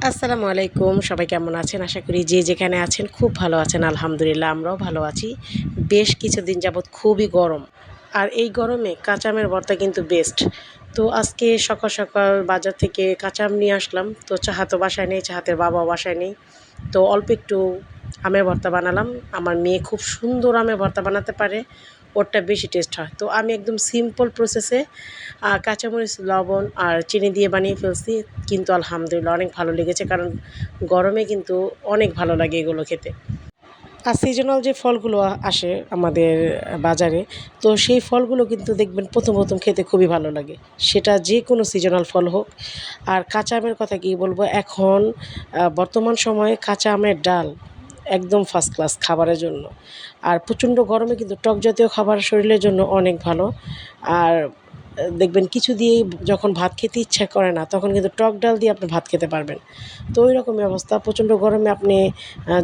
আসসালামু আলাইকুম। সবাই কেমন আছেন? আশা করি যে যেখানে আছেন খুব ভালো আছেন। আলহামদুলিল্লাহ আমরাও ভালো আছি। বেশ কিছুদিন যাবৎ খুবই গরম। আর এই গরমে কাঁচা আমের ভর্তা কিন্তু বেস্ট। তো আজকে সকাল, সকাল বাজার থেকে কাঁচা আম নিয়ে আসলাম। তো চাহা তো বাসায় নেই, চাহাতের বাবাও বাসায় নেই। তো অল্প একটু আমের ভর্তা বানালাম। আমার মেয়ে খুব সুন্দর আমের ভর্তা বানাতে পারে। ওরটা বেশি টেস্ট হয়। তো আমি একদম সিম্পল প্রসেসে কাঁচামরিচ, লবণ আর চিনি দিয়ে বানিয়ে ফেলছি। কিন্তু আলহামদুলিল্লাহ অনেক ভালো লেগেছে, কারণ গরমে কিন্তু অনেক ভালো লাগে এগুলো খেতে। আর সিজনাল যে ফলগুলো আসে আমাদের বাজারে, তো সেই ফলগুলো কিন্তু দেখবেন প্রথম খেতে খুবই ভালো লাগে। সেটা যে কোনো সিজনাল ফল হোক। আর কাঁচা আমের কথা কি বলবো, এখন বর্তমান সময়ে কাঁচা আমের ডাল একদম ফার্স্ট ক্লাস খাবারের জন্য। আর প্রচণ্ড গরমে কিন্তু টক জাতীয় খাবার শরীরের জন্য অনেক ভালো। আর দেখবেন কিছু দিয়েই যখন ভাত খেতে ইচ্ছা করে না, তখন কিন্তু টক ডাল দিয়ে আপনি ভাত খেতে পারবেন। তো ওই রকমই অবস্থা। প্রচণ্ড গরমে আপনি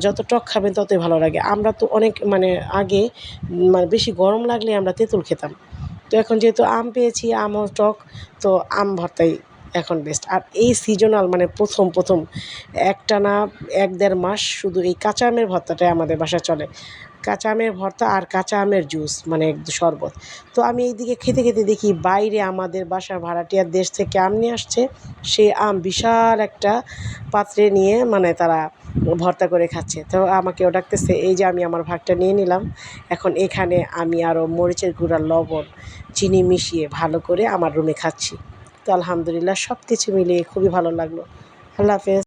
যত টক খাবেন ততই ভালো লাগে। আমরা তো অনেক মানে আগে মানে বেশি গরম লাগলে আমরা তেঁতুল খেতাম। তো এখন যেহেতু আম পেয়েছি, আমও টক, তো আম ভর্তাই এখন বেস্ট। আর এই সিজনাল মানে প্রথম একটানা ১-১.৫ মাস শুধু এই কাঁচা আমের ভর্তাটাই আমাদের বাসায় চলে। কাঁচা আমের ভর্তা আর কাঁচা আমের জুস মানে শরবত। তো আমি এইদিকে খেতে দেখি বাইরে আমাদের বাসার ভাড়াটিয়ার দেশ থেকে আম নিয়ে আসছে। সেই আম বিশাল একটা পাত্রে নিয়ে মানে তারা ভর্তা করে খাচ্ছে। তো আমাকেও ডাকতেছে, এই যে আমি আমার ভাগটা নিয়ে নিলাম। এখন এখানে আমি আরও মরিচের গুঁড়া, লবণ, চিনি মিশিয়ে ভালো করে আমার রুমে খাচ্ছি। তো আলহামদুলিল্লাহ সব কিছু মিলিয়ে খুবই ভালো লাগলো। আল্লাহ হাফেজ।